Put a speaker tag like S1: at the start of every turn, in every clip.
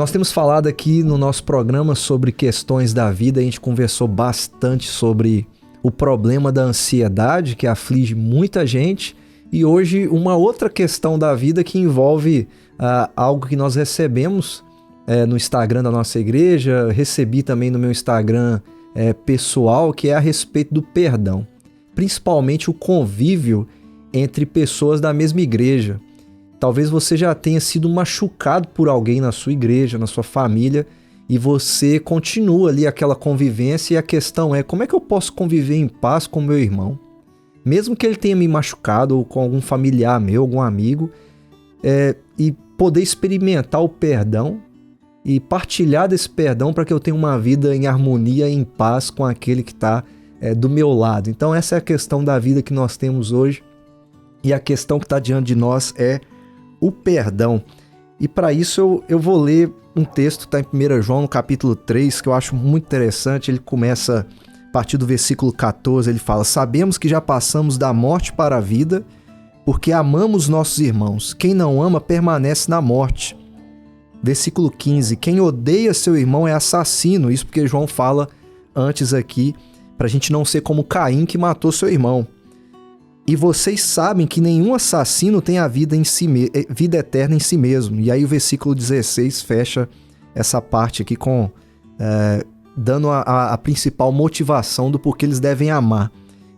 S1: Nós temos falado aqui no nosso programa sobre questões da vida, a gente conversou bastante sobre o problema da ansiedade que aflige muita gente e hoje uma outra questão da vida que envolve algo que nós recebemos no Instagram da nossa igreja, recebi também no meu Instagram pessoal, que é a respeito do perdão, principalmente o convívio entre pessoas da mesma igreja. Talvez você já tenha sido machucado por alguém na sua igreja, na sua família, e você continua ali aquela convivência e a questão é, como é que eu posso conviver em paz com meu irmão? Mesmo que ele tenha me machucado ou com algum familiar meu, algum amigo, e poder experimentar o perdão e partilhar desse perdão para que eu tenha uma vida em harmonia, em paz com aquele que está do meu lado. Então essa é a questão da vida que nós temos hoje e a questão que está diante de nós é o perdão. E para isso eu vou ler um texto que está em 1 João, no capítulo 3, que eu acho muito interessante. Ele começa a partir do versículo 14, ele fala: sabemos que já passamos da morte para a vida, porque amamos nossos irmãos. Quem não ama permanece na morte. Versículo 15, quem odeia seu irmão é assassino. Isso porque João fala antes aqui, para a gente não ser como Caim que matou seu irmão. E vocês sabem que nenhum assassino tem a vida eterna em si mesmo. E aí o versículo 16 fecha essa parte aqui dando a principal motivação do porquê eles devem amar.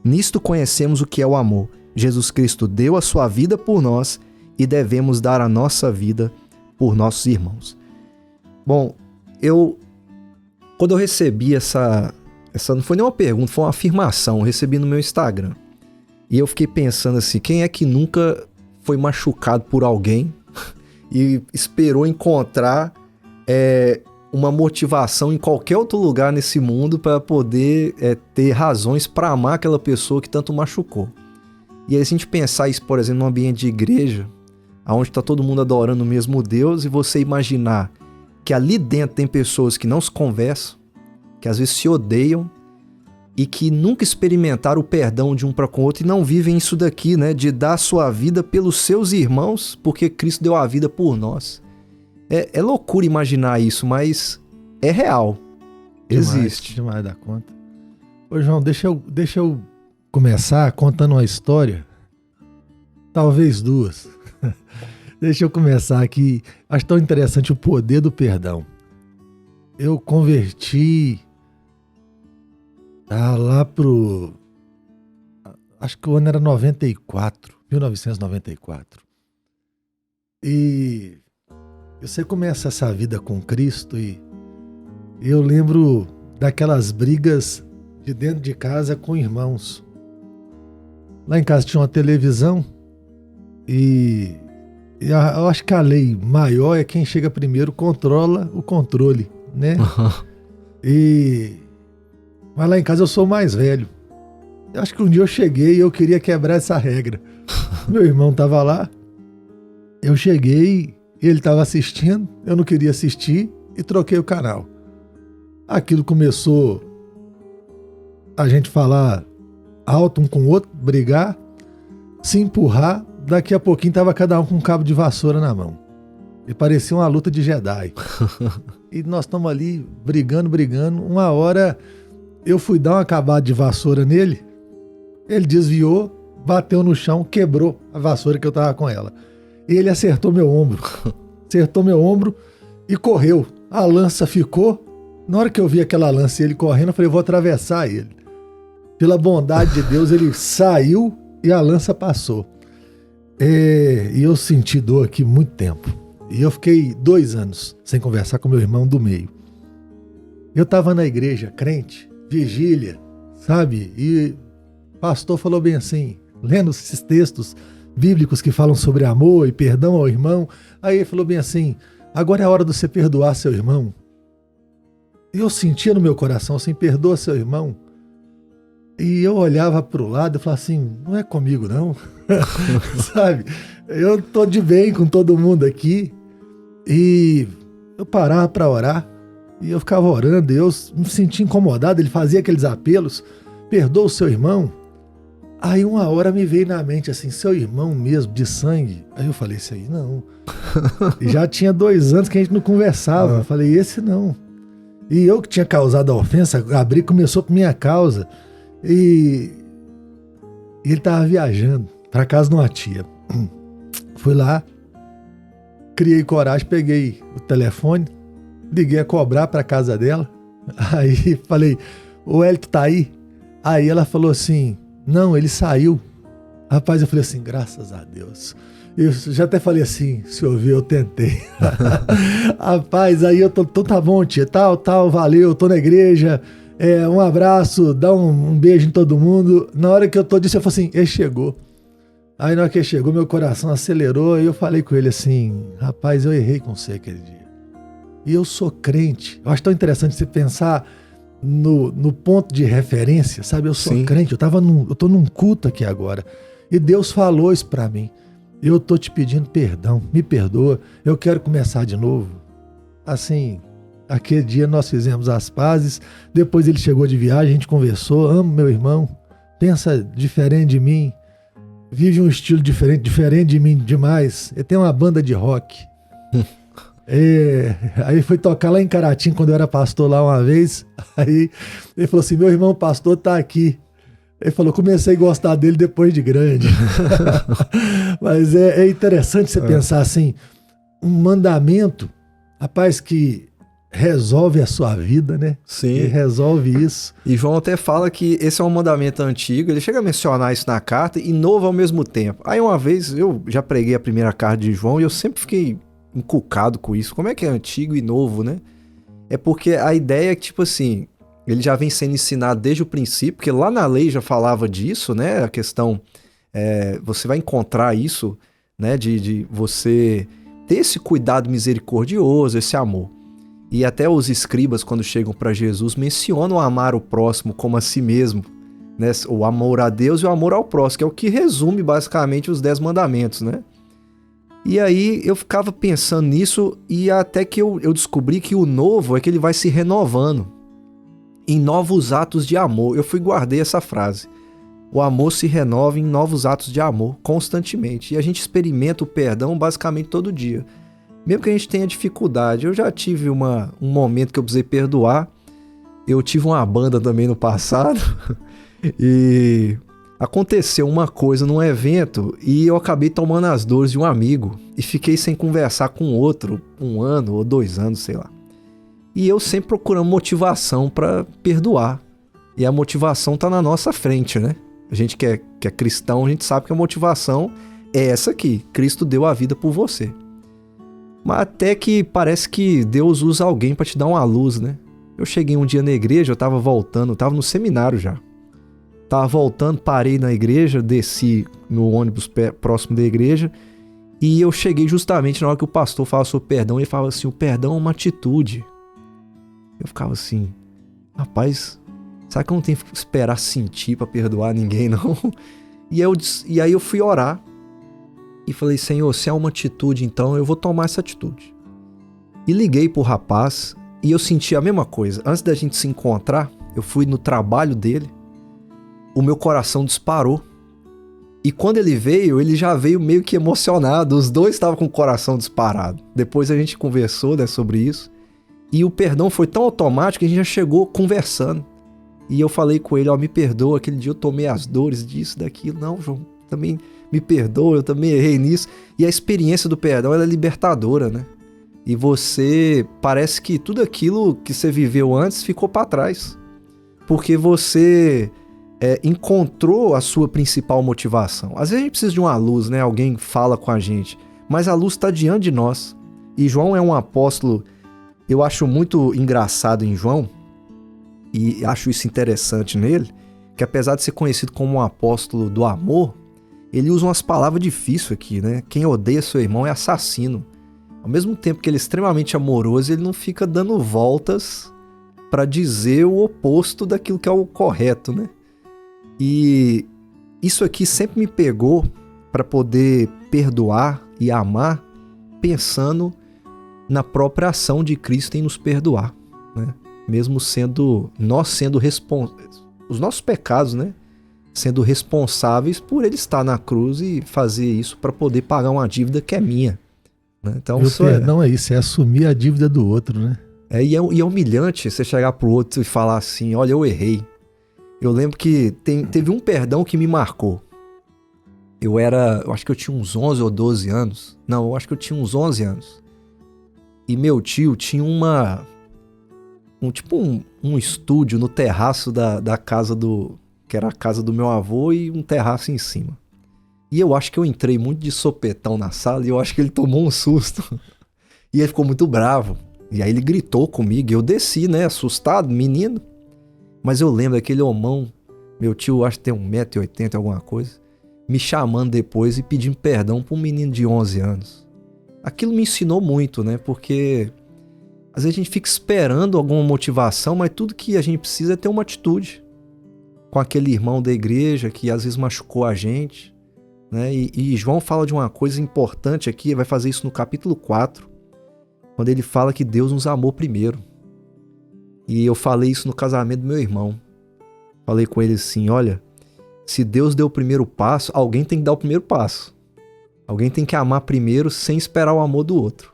S1: Nisto conhecemos o que é o amor. Jesus Cristo deu a sua vida por nós e devemos dar a nossa vida por nossos irmãos. Bom, quando eu recebi essa não foi nem uma pergunta, foi uma afirmação, eu recebi no meu Instagram. E eu fiquei pensando assim, quem é que nunca foi machucado por alguém e esperou encontrar uma motivação em qualquer outro lugar nesse mundo para poder ter razões para amar aquela pessoa que tanto machucou? E aí, se a gente pensar isso, por exemplo, num ambiente de igreja, onde está todo mundo adorando o mesmo Deus, e você imaginar que ali dentro tem pessoas que não se conversam, que às vezes se odeiam, e que nunca experimentaram o perdão de um para com o outro e não vivem isso daqui, né? De dar a sua vida pelos seus irmãos, porque Cristo deu a vida por nós. É loucura imaginar isso, mas é real. Existe.
S2: Demais da conta. Ô João, deixa eu começar contando uma história. Talvez duas. Deixa eu começar aqui. Acho tão interessante o poder do perdão. Eu converti lá pro... Acho que o ano era 1994. E você começa essa vida com Cristo e eu lembro daquelas brigas de dentro de casa com irmãos. Lá em casa tinha uma televisão e eu acho que a lei maior é quem chega primeiro controla o controle, né? Mas lá em casa eu sou o mais velho. Eu acho que um dia eu cheguei e eu queria quebrar essa regra. Meu irmão estava lá, eu cheguei, ele estava assistindo, eu não queria assistir e troquei o canal. Aquilo começou a gente falar alto um com o outro, brigar, se empurrar. Daqui a pouquinho estava cada um com um cabo de vassoura na mão. E parecia uma luta de Jedi. E nós estamos ali brigando. Uma hora eu fui dar uma acabada de vassoura nele, ele desviou, bateu no chão, quebrou a vassoura que eu estava com ela. E ele acertou meu ombro e correu. A lança ficou. Na hora que eu vi aquela lança e ele correndo, eu falei, vou atravessar ele. Pela bondade de Deus, ele saiu e a lança passou. E eu senti dor aqui muito tempo. E eu fiquei 2 anos sem conversar com meu irmão do meio. Eu estava na igreja, crente, vigília, sabe? E o pastor falou bem assim, lendo esses textos bíblicos que falam sobre amor e perdão ao irmão. Aí ele falou bem assim, agora é a hora de você perdoar seu irmão. E eu sentia no meu coração assim, perdoa seu irmão. E eu olhava para o lado e falava assim, não é comigo não, sabe? Eu tô de bem com todo mundo aqui. E eu parava para orar e eu ficava orando e eu me sentia incomodado, ele fazia aqueles apelos, perdoa o seu irmão. Aí uma hora me veio na mente assim, seu irmão mesmo, de sangue. Aí eu falei, esse aí não. E já tinha 2 anos que a gente não conversava. Eu falei, esse não. E eu que tinha causado a ofensa, a briga começou por minha causa. E ele tava viajando pra casa de uma tia. Fui lá, criei coragem, peguei o telefone, liguei a cobrar pra casa dela. Aí falei, o Hélio tá aí? Aí ela falou assim, não, ele saiu. Rapaz, eu falei assim, graças a Deus. Eu já até falei assim, se ouvir, eu tentei. Rapaz, aí eu tô, então tá bom, tia, tal, valeu, tô na igreja, um abraço, dá um beijo em todo mundo. Na hora que eu tô disso, eu falei assim, ele chegou. Aí na hora que ele chegou, meu coração acelerou e eu falei com ele assim, rapaz, eu errei com você aquele dia. E eu sou crente. Eu acho tão interessante você pensar no ponto de referência, sabe? Eu sou crente, eu tô num culto aqui agora. E Deus falou isso pra mim. Eu tô te pedindo perdão, me perdoa, eu quero começar de novo. Assim, aquele dia nós fizemos as pazes, depois ele chegou de viagem, a gente conversou, amo meu irmão, pensa diferente de mim, vive um estilo diferente de mim demais. Ele tem uma banda de rock. Aí foi tocar lá em Caratinga, quando eu era pastor lá uma vez. Aí ele falou assim, meu irmão pastor tá aqui. Ele falou, comecei a gostar dele depois de grande. Mas é interessante você pensar assim, um mandamento, rapaz, que resolve a sua vida, né?
S1: Sim.
S2: E resolve isso.
S1: E João até fala que esse é um mandamento antigo, ele chega a mencionar isso na carta e novo ao mesmo tempo. Aí uma vez eu já preguei a primeira carta de João e eu sempre fiquei encucado com isso. Como é que é antigo e novo, né? É porque a ideia é que, tipo assim, ele já vem sendo ensinado desde o princípio, porque lá na lei já falava disso, né? A questão, você vai encontrar isso, né? De você ter esse cuidado misericordioso, esse amor. E até os escribas, quando chegam para Jesus, mencionam amar o próximo como a si mesmo, né? O amor a Deus e o amor ao próximo, que é o que resume basicamente os 10 mandamentos, né? E aí eu ficava pensando nisso e até que eu descobri que o novo é que ele vai se renovando em novos atos de amor. Eu guardei essa frase. O amor se renova em novos atos de amor constantemente. E a gente experimenta o perdão basicamente todo dia. Mesmo que a gente tenha dificuldade. Eu já tive um momento que eu precisei perdoar. Eu tive uma banda também no passado. E aconteceu uma coisa num evento e eu acabei tomando as dores de um amigo. E fiquei sem conversar com outro 1 ano ou 2 anos, sei lá. E eu sempre procurando motivação para perdoar. E a motivação tá na nossa frente, né? A gente que é cristão, a gente sabe que a motivação é essa aqui. Cristo deu a vida por você. Mas até que parece que Deus usa alguém para te dar uma luz, né? Eu cheguei um dia na igreja, eu tava voltando, eu tava no seminário já. Tava voltando, parei na igreja, desci no ônibus próximo da igreja. E eu cheguei justamente na hora que o pastor falava sobre perdão. Ele falava assim, o perdão é uma atitude. Eu ficava assim, rapaz, será que eu não tenho que esperar sentir pra perdoar ninguém, não? E aí eu fui orar e falei, Senhor, se é uma atitude, então eu vou tomar essa atitude. E liguei pro rapaz e eu senti a mesma coisa. Antes da gente se encontrar, eu fui no trabalho dele, o meu coração disparou. E quando ele veio, ele já veio meio que emocionado. Os dois estavam com o coração disparado. Depois a gente conversou, né, sobre isso. E o perdão foi tão automático que a gente já chegou conversando. E eu falei com ele, me perdoa, aquele dia eu tomei as dores disso, daquilo. Não, João, também me perdoa, eu também errei nisso. E a experiência do perdão, ela é libertadora, né? E você, parece que tudo aquilo que você viveu antes ficou para trás. Porque você encontrou a sua principal motivação. Às vezes a gente precisa de uma luz, né? Alguém fala com a gente. Mas a luz está diante de nós. E João é um apóstolo. Eu acho muito engraçado em João, e acho isso interessante nele, que apesar de ser conhecido como um apóstolo do amor, ele usa umas palavras difíceis aqui, né? Quem odeia seu irmão é assassino. Ao mesmo tempo que ele é extremamente amoroso, ele não fica dando voltas para dizer o oposto daquilo que é o correto, né? E isso aqui sempre me pegou para poder perdoar e amar, pensando na própria ação de Cristo em nos perdoar, né? Mesmo nós sendo responsáveis, os nossos pecados, né? sendo responsáveis por ele estar na cruz e fazer isso para poder pagar uma dívida que é minha. Né? Então,
S2: o perdão é isso, é assumir a dívida do outro, né?
S1: E é humilhante você chegar pro outro e falar assim, olha, eu errei. Eu lembro que teve um perdão que me marcou. Eu acho que eu tinha uns 11 ou 12 anos. Não, eu acho que eu tinha uns 11 anos. E meu tio tinha um estúdio no terraço da casa que era a casa do meu avô, e um terraço em cima. E eu acho que eu entrei muito de sopetão na sala e eu acho que ele tomou um susto. E ele ficou muito bravo. E aí ele gritou comigo e eu desci, né, assustado, menino. Mas eu lembro daquele homão, meu tio acho que tem 1,80 m, alguma coisa, me chamando depois e pedindo perdão para um menino de 11 anos. Aquilo me ensinou muito, né, porque às vezes a gente fica esperando alguma motivação, mas tudo que a gente precisa é ter uma atitude com aquele irmão da igreja que às vezes machucou a gente, né? E João fala de uma coisa importante aqui, vai fazer isso no capítulo 4, quando ele fala que Deus nos amou primeiro. E eu falei isso no casamento do meu irmão. Falei com ele assim, olha, se Deus deu o primeiro passo, alguém tem que dar o primeiro passo. Alguém tem que amar primeiro sem esperar o amor do outro.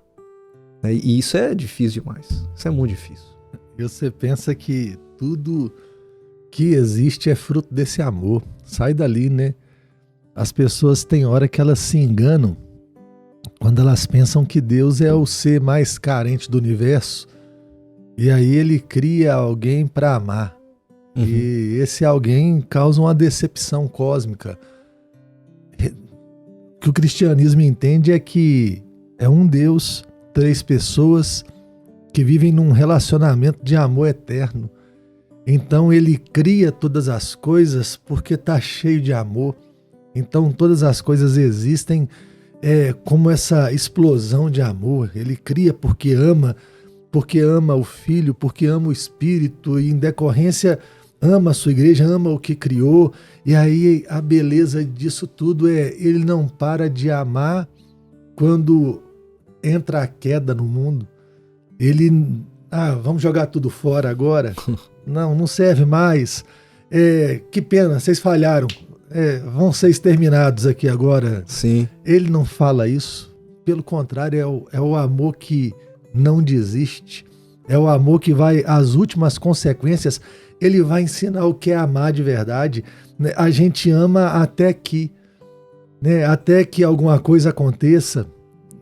S1: E isso é difícil demais. Isso é muito difícil.
S2: E você pensa que tudo que existe é fruto desse amor. Sai dali, né? As pessoas têm hora que elas se enganam quando elas pensam que Deus é o ser mais carente do universo. E aí ele cria alguém para amar. Uhum. E esse alguém causa uma decepção cósmica. O que o cristianismo entende é que é um Deus, 3 pessoas que vivem num relacionamento de amor eterno. Então ele cria todas as coisas porque está cheio de amor. Então todas as coisas existem como essa explosão de amor. Ele cria porque ama o Filho, porque ama o Espírito, e em decorrência ama a sua igreja, ama o que criou. E aí a beleza disso tudo ele não para de amar quando entra a queda no mundo. Ele, vamos jogar tudo fora agora? Não serve mais. Que pena, vocês falharam. Vão ser exterminados aqui agora.
S1: Sim.
S2: Ele não fala isso. Pelo contrário, é o amor que não desiste. É o amor que vai às últimas consequências. Ele vai ensinar o que é amar de verdade. A gente ama até que alguma coisa aconteça.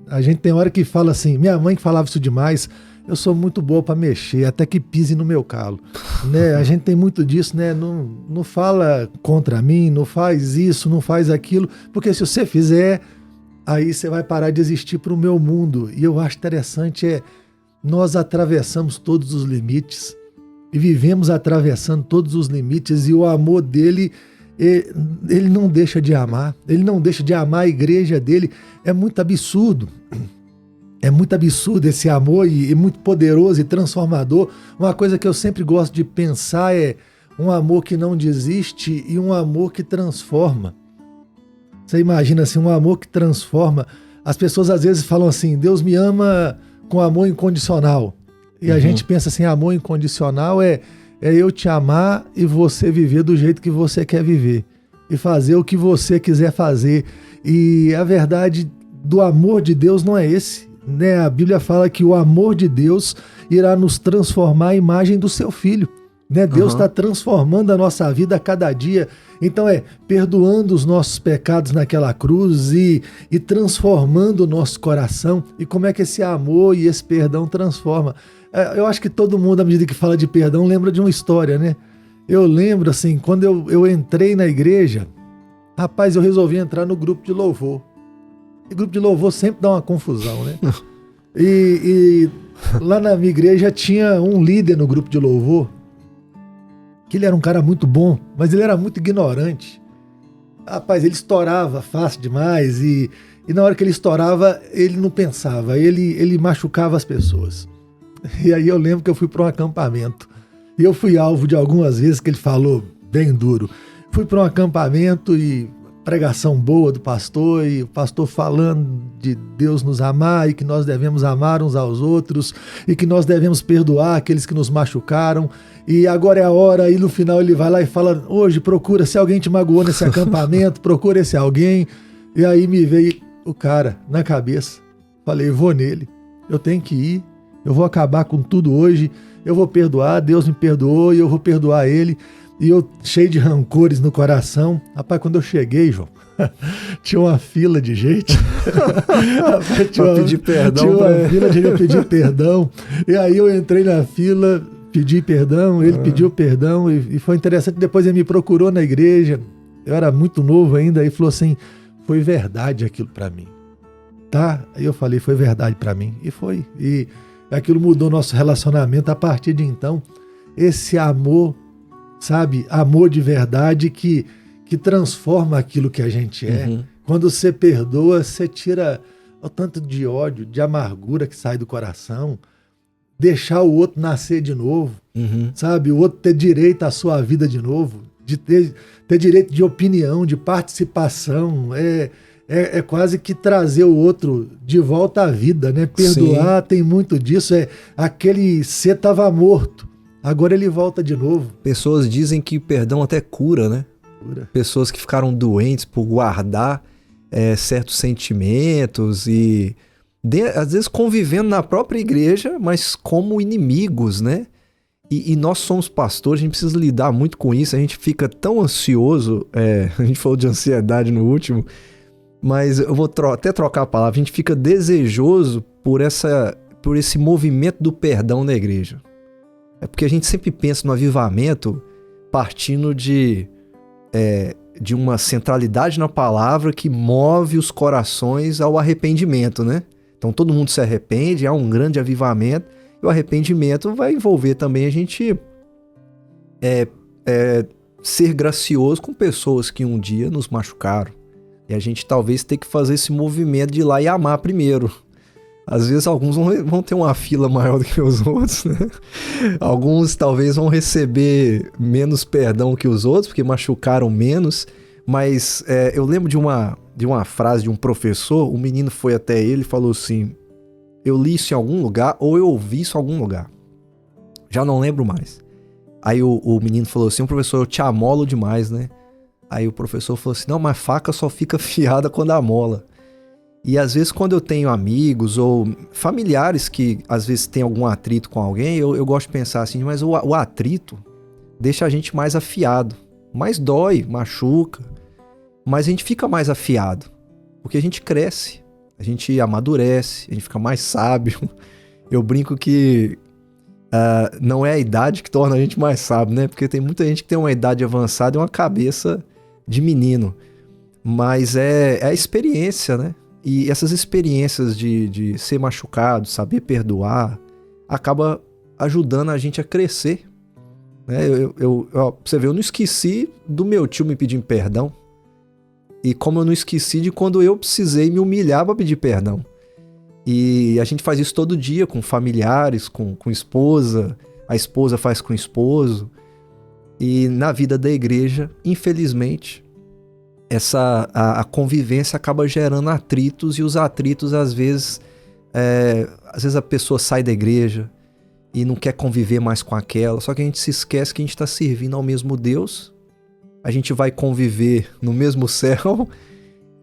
S2: A gente tem hora que fala assim, minha mãe que falava isso demais, eu sou muito boa para mexer, até que pise no meu calo. Né? A gente tem muito disso, né? Não fala contra mim, não faz isso, não faz aquilo, porque se você fizer, aí você vai parar de existir para o meu mundo. E eu acho interessante, nós atravessamos todos os limites e vivemos atravessando todos os limites, e o amor dele, ele não deixa de amar, ele não deixa de amar a igreja dele. É muito absurdo. É muito absurdo esse amor e muito poderoso e transformador. Uma coisa que eu sempre gosto de pensar é um amor que não desiste e um amor que transforma. Você imagina assim, um amor que transforma. As pessoas às vezes falam assim, Deus me ama com amor incondicional. E a gente pensa assim, amor incondicional é eu te amar e você viver do jeito que você quer viver. E fazer o que você quiser fazer. E a verdade do amor de Deus não é esse. Né? A Bíblia fala que o amor de Deus irá nos transformar à imagem do seu Filho. Né? Deus está transformando a nossa vida a cada dia. Então perdoando os nossos pecados naquela cruz e transformando o nosso coração. E como é que esse amor e esse perdão transforma? Eu acho que todo mundo, à medida que fala de perdão, lembra de uma história, né? Eu lembro, assim, quando eu entrei na igreja, rapaz, eu resolvi entrar no grupo de louvor. E grupo de louvor sempre dá uma confusão, né? E lá na minha igreja tinha um líder no grupo de louvor, que ele era um cara muito bom, mas ele era muito ignorante. Rapaz, ele estourava fácil demais e na hora que ele estourava, ele não pensava, ele machucava as pessoas. E aí eu lembro que eu fui para um acampamento. E eu fui alvo de algumas vezes que ele falou bem duro. Fui para um acampamento e pregação boa do pastor, e o pastor falando de Deus nos amar e que nós devemos amar uns aos outros e que nós devemos perdoar aqueles que nos machucaram, e agora é a hora, e no final ele vai lá e fala, hoje procura, se alguém te magoou nesse acampamento, procura esse alguém. E aí me veio o cara na cabeça, falei, vou nele, eu tenho que ir, eu vou acabar com tudo hoje, eu vou perdoar, Deus me perdoou e eu vou perdoar ele. E eu cheio de rancores no coração. Rapaz, quando eu cheguei, João, tinha uma fila de gente. Rapaz,
S1: pra pedir perdão.
S2: Tinha uma fila de gente pra pedir perdão. E aí eu entrei na fila, pedi perdão, ele pediu perdão. E foi interessante, depois ele me procurou na igreja. Eu era muito novo ainda, e falou assim, foi verdade aquilo pra mim. Tá? Aí eu falei, foi verdade pra mim. E foi. E aquilo mudou nosso relacionamento. A partir de então, esse amor, sabe, amor de verdade que transforma aquilo que a gente é.
S1: Uhum.
S2: Quando você perdoa, você tira o tanto de ódio, de amargura que sai do coração, deixar o outro nascer de novo, sabe, o outro ter direito à sua vida de novo, de ter direito de opinião, de participação, é quase que trazer o outro de volta à vida, né? Perdoar, sim, tem muito disso, aquele ser estava morto, agora ele volta de novo.
S1: Pessoas dizem que perdão até cura, né? Cura. Pessoas que ficaram doentes por guardar certos sentimentos e às vezes convivendo na própria igreja, mas como inimigos, né? E nós somos pastores, a gente precisa lidar muito com isso, a gente fica tão ansioso, a gente falou de ansiedade no último, mas eu vou até trocar a palavra, a gente fica desejoso por esse movimento do perdão na igreja. É porque a gente sempre pensa no avivamento partindo de uma centralidade na palavra que move os corações ao arrependimento, né? Então todo mundo se arrepende, há um grande avivamento, e o arrependimento vai envolver também a gente ser gracioso com pessoas que um dia nos machucaram. E a gente talvez tenha que fazer esse movimento de ir lá e amar primeiro. Às vezes alguns vão ter uma fila maior do que os outros, né? Alguns talvez vão receber menos perdão que os outros, porque machucaram menos. Mas eu lembro de uma frase de um professor, um menino foi até ele e falou assim, eu li isso em algum lugar ou eu ouvi isso em algum lugar. Já não lembro mais. Aí o menino falou assim, professor, eu te amolo demais, né? Aí o professor falou assim, não, mas faca só fica afiada quando amola. E às vezes quando eu tenho amigos ou familiares que às vezes tem algum atrito com alguém, eu gosto de pensar assim, mas o atrito deixa a gente mais afiado. Mais dói, machuca, mas a gente fica mais afiado, porque a gente cresce, a gente amadurece, a gente fica mais sábio. Eu brinco que não é a idade que torna a gente mais sábio, né? Porque tem muita gente que tem uma idade avançada e uma cabeça de menino, mas é a experiência, né? E essas experiências de ser machucado, saber perdoar, acaba ajudando a gente a crescer. Né? Você vê, eu não esqueci do meu tio me pedindo perdão. E como eu não esqueci de quando eu precisei me humilhar para pedir perdão. E a gente faz isso todo dia com familiares, com esposa. A esposa faz com o esposo. E na vida da igreja, infelizmente, a convivência acaba gerando atritos. E os atritos, às vezes a pessoa sai da igreja e não quer conviver mais com aquela. Só que a gente se esquece que a gente está servindo ao mesmo Deus. A gente vai conviver no mesmo céu.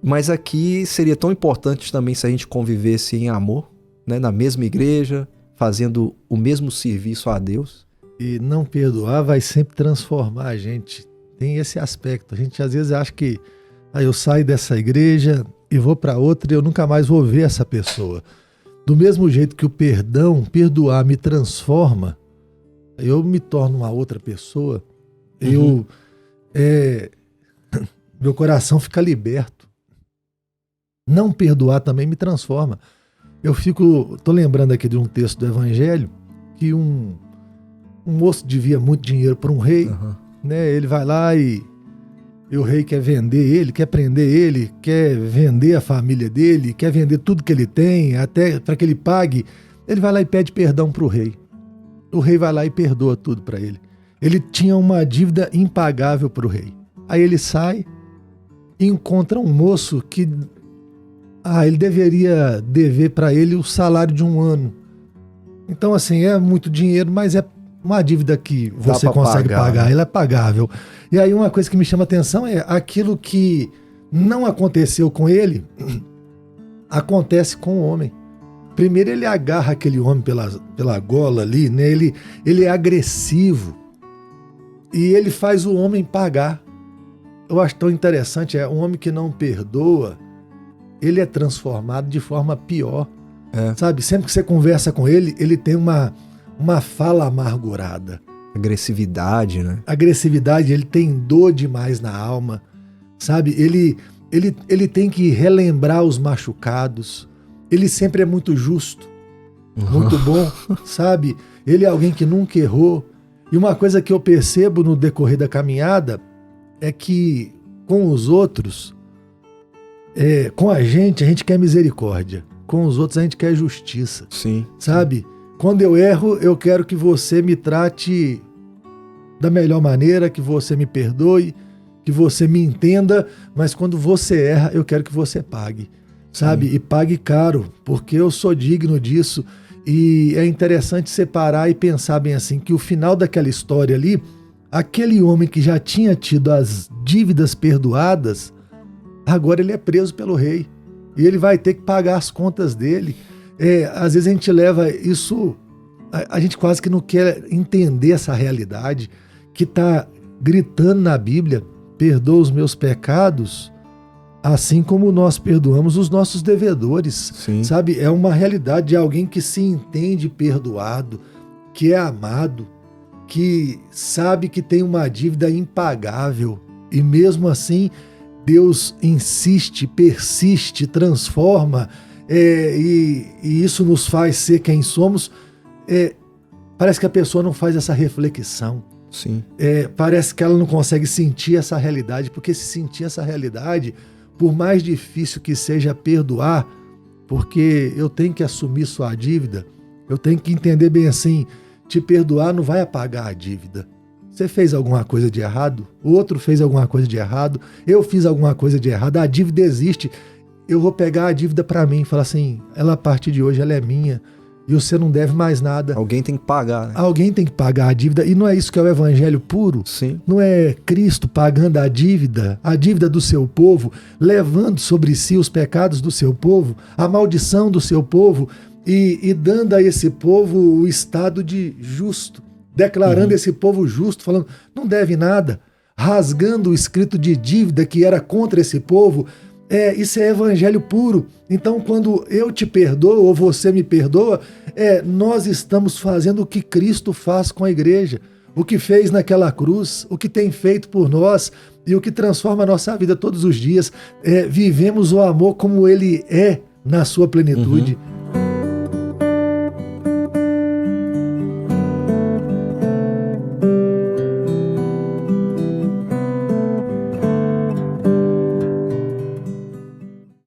S1: Mas aqui seria tão importante também se a gente convivesse em amor, né? Na mesma igreja, fazendo o mesmo serviço a Deus.
S2: E não perdoar vai sempre transformar a gente. Tem esse aspecto. A gente às vezes acha que eu saio dessa igreja e vou para outra e eu nunca mais vou ver essa pessoa. Do mesmo jeito que o perdoar me transforma, eu me torno uma outra pessoa, meu coração fica liberto. Não perdoar também me transforma. Tô lembrando aqui de um texto do Evangelho que um moço devia muito dinheiro para um rei, né? Ele vai lá e o rei quer vender ele, quer prender ele, quer vender a família dele, quer vender tudo que ele tem, até para que ele pague. Ele vai lá e pede perdão para o rei. O rei vai lá e perdoa tudo para ele. Ele tinha uma dívida impagável para o rei. Aí ele sai e encontra um moço que ele deveria dever para ele o salário de um ano. Então, assim, é muito dinheiro, mas é uma dívida que você consegue pagar, ela é pagável. E aí uma coisa que me chama a atenção é aquilo que não aconteceu com ele, acontece com o homem. Primeiro ele agarra aquele homem pela gola ali, né? Ele é agressivo e ele faz o homem pagar. Eu acho tão interessante, um homem que não perdoa, ele é transformado de forma pior. Sabe? Sempre que você conversa com ele, ele tem uma fala amargurada.
S1: Agressividade, né?
S2: Agressividade, ele tem dor demais na alma, sabe? Ele tem que relembrar os machucados. Ele sempre é muito justo, muito bom, sabe? Ele é alguém que nunca errou. E uma coisa que eu percebo no decorrer da caminhada é que com os outros, com a gente quer misericórdia. Com os outros a gente quer justiça.
S1: Sim.
S2: Sabe? Quando eu erro, eu quero que você me trate da melhor maneira, que você me perdoe, que você me entenda, mas quando você erra, eu quero que você pague. Sabe? E pague caro, porque eu sou digno disso. E é interessante separar e pensar bem assim, que o final daquela história ali, aquele homem que já tinha tido as dívidas perdoadas, agora ele é preso pelo rei. E ele vai ter que pagar as contas dele. Às vezes a gente leva isso... A gente quase que não quer entender essa realidade que está gritando na Bíblia: perdoa os meus pecados, assim como nós perdoamos os nossos devedores.
S1: Sim.
S2: Sabe? É uma realidade de alguém que se entende perdoado, que é amado, que sabe que tem uma dívida impagável. E mesmo assim... Deus insiste, persiste, transforma, e isso nos faz ser quem somos. Parece que a pessoa não faz essa reflexão.
S1: Sim.
S2: Parece que ela não consegue sentir essa realidade, porque se sentir essa realidade, por mais difícil que seja perdoar, porque eu tenho que assumir sua dívida, eu tenho que entender bem assim, te perdoar não vai apagar a dívida. Você fez alguma coisa de errado, o outro fez alguma coisa de errado, eu fiz alguma coisa de errado, a dívida existe. Eu vou pegar a dívida para mim e falar assim, a partir de hoje ela é minha e você não deve mais nada.
S1: Alguém tem que pagar, né?
S2: Alguém tem que pagar a dívida, e não é isso que é o evangelho puro?
S1: Sim.
S2: Não é Cristo pagando a dívida do seu povo, levando sobre si os pecados do seu povo, a maldição do seu povo e dando a esse povo o estado de justo. Declarando esse povo justo, falando, não deve nada, rasgando o escrito de dívida que era contra esse povo. Isso é evangelho puro. Então, quando eu te perdoo ou você me perdoa, nós estamos fazendo o que Cristo faz com a igreja, o que fez naquela cruz, o que tem feito por nós e o que transforma a nossa vida todos os dias. Vivemos o amor como ele é na sua plenitude.